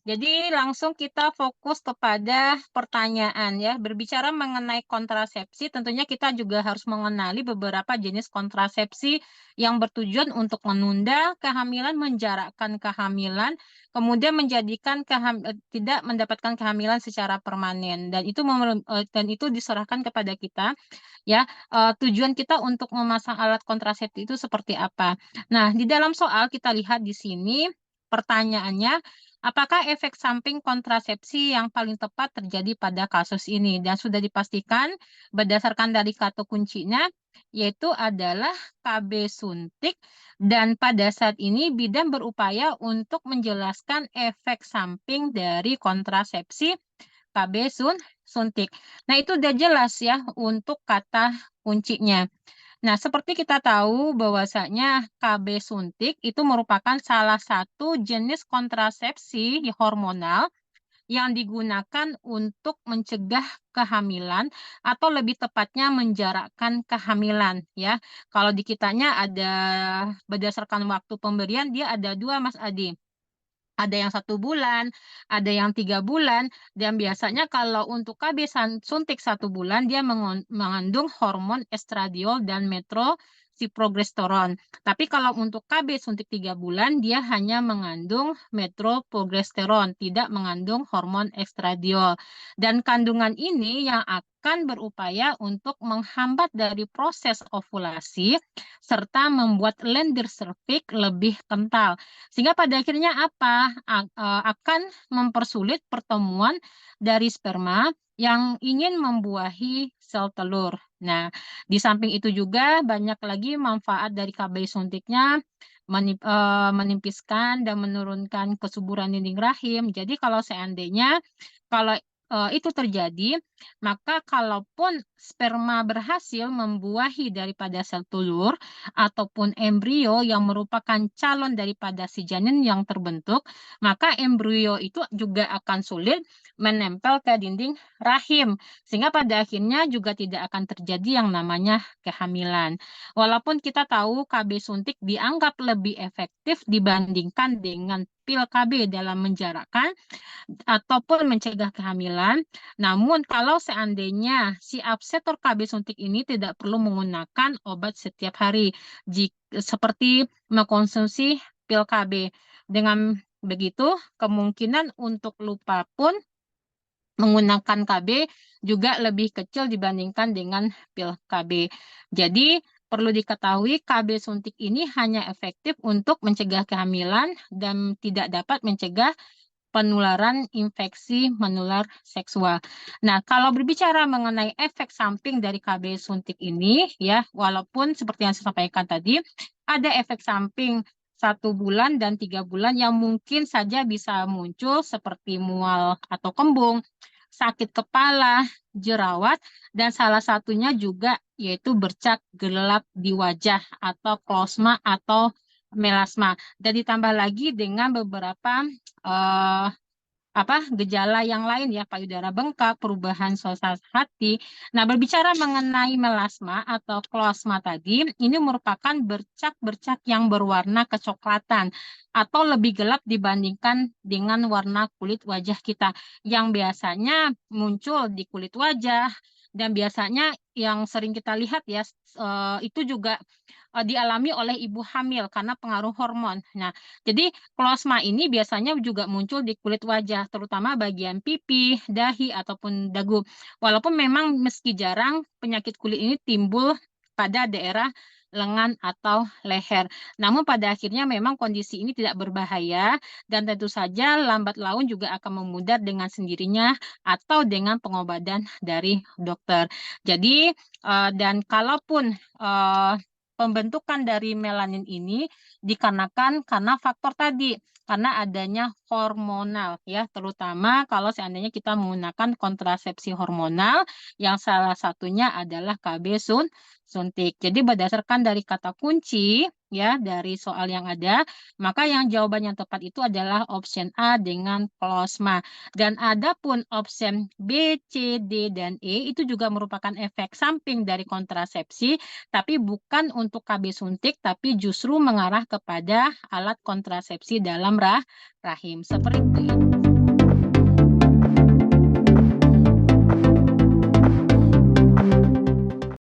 Jadi langsung kita fokus kepada pertanyaan ya. Berbicara mengenai kontrasepsi, tentunya kita juga harus mengenali beberapa jenis kontrasepsi yang bertujuan untuk menunda kehamilan, menjarakkan kehamilan, kemudian menjadikan tidak mendapatkan kehamilan secara permanen. Dan itu diserahkan kepada kita ya. Tujuan kita untuk memasang alat kontrasepsi itu seperti apa. Nah, di dalam soal kita lihat di sini pertanyaannya, apakah efek samping kontrasepsi yang paling tepat terjadi pada kasus ini? Dan sudah dipastikan berdasarkan dari kata kuncinya, yaitu adalah KB suntik. Dan pada saat ini bidan berupaya untuk menjelaskan efek samping dari kontrasepsi KB suntik. Nah, itu udah jelas ya untuk kata kuncinya. Nah, seperti kita tahu bahwasanya KB suntik itu merupakan salah satu jenis kontrasepsi hormonal yang digunakan untuk mencegah kehamilan atau lebih tepatnya menjarakkan kehamilan ya. Kalau di kitanya ada berdasarkan waktu pemberian dia ada dua Mas Adi. Ada yang 1 bulan, ada yang 3 bulan, dan biasanya kalau untuk KB suntik 1 bulan, dia mengandung hormon estradiol dan metrosiprogesteron. Tapi kalau untuk KB suntik 3 bulan, dia hanya mengandung metroprogesteron, tidak mengandung hormon estradiol. Dan kandungan ini yang akan berupaya untuk menghambat dari proses ovulasi, serta membuat lendir serviks lebih kental. Sehingga pada akhirnya apa? Akan mempersulit pertemuan dari sperma yang ingin membuahi sel telur. Nah, di samping itu juga banyak lagi manfaat dari KB suntiknya menimpiskan dan menurunkan kesuburan dinding rahim. Jadi kalau seandainya kalau itu terjadi, maka kalaupun sperma berhasil membuahi daripada sel telur ataupun embrio yang merupakan calon daripada si janin yang terbentuk, maka embrio itu juga akan sulit menempel ke dinding rahim, sehingga pada akhirnya juga tidak akan terjadi yang namanya kehamilan. Walaupun kita tahu KB suntik dianggap lebih efektif dibandingkan dengan pil KB dalam menjarakkan ataupun mencegah kehamilan. Namun kalau seandainya si absetor KB suntik ini tidak perlu menggunakan obat setiap hari, seperti mengkonsumsi pil KB. Dengan begitu, kemungkinan untuk lupa pun menggunakan KB juga lebih kecil dibandingkan dengan pil KB. Jadi, perlu diketahui KB suntik ini hanya efektif untuk mencegah kehamilan dan tidak dapat mencegah penularan infeksi menular seksual. Nah, kalau berbicara mengenai efek samping dari KB suntik ini, ya, walaupun seperti yang saya sampaikan tadi, ada efek samping 1 bulan dan 3 bulan yang mungkin saja bisa muncul seperti mual atau kembung, sakit kepala, jerawat, dan salah satunya juga yaitu bercak gelap di wajah atau klosma atau melasma. Dan ditambah lagi dengan beberapa eh, gejala yang lain ya, payudara bengkak, perubahan suasana hati. Nah, berbicara mengenai melasma atau klosma tadi, ini merupakan bercak-bercak yang berwarna kecoklatan atau lebih gelap dibandingkan dengan warna kulit wajah kita yang biasanya muncul di kulit wajah, dan biasanya yang sering kita lihat ya, itu juga dialami oleh ibu hamil karena pengaruh hormon. Nah, jadi klosma ini biasanya juga muncul di kulit wajah, terutama bagian pipi, dahi, ataupun dagu. Walaupun memang meski jarang, penyakit kulit ini timbul pada daerah lengan atau leher. Namun pada akhirnya memang kondisi ini tidak berbahaya dan tentu saja lambat laun juga akan memudar dengan sendirinya atau dengan pengobatan dari dokter. Jadi dan kalaupun pembentukan dari melanin ini dikarenakan karena faktor tadi, karena adanya hormonal ya, terutama kalau seandainya kita menggunakan kontrasepsi hormonal yang salah satunya adalah KB suntik. Jadi berdasarkan dari kata kunci ya dari soal yang ada, maka yang jawaban yang tepat itu adalah option A dengan klosma. Dan adapun option B, C, D, dan E itu juga merupakan efek samping dari kontrasepsi, tapi bukan untuk KB suntik, tapi justru mengarah kepada alat kontrasepsi dalam rahim. Seperti itu.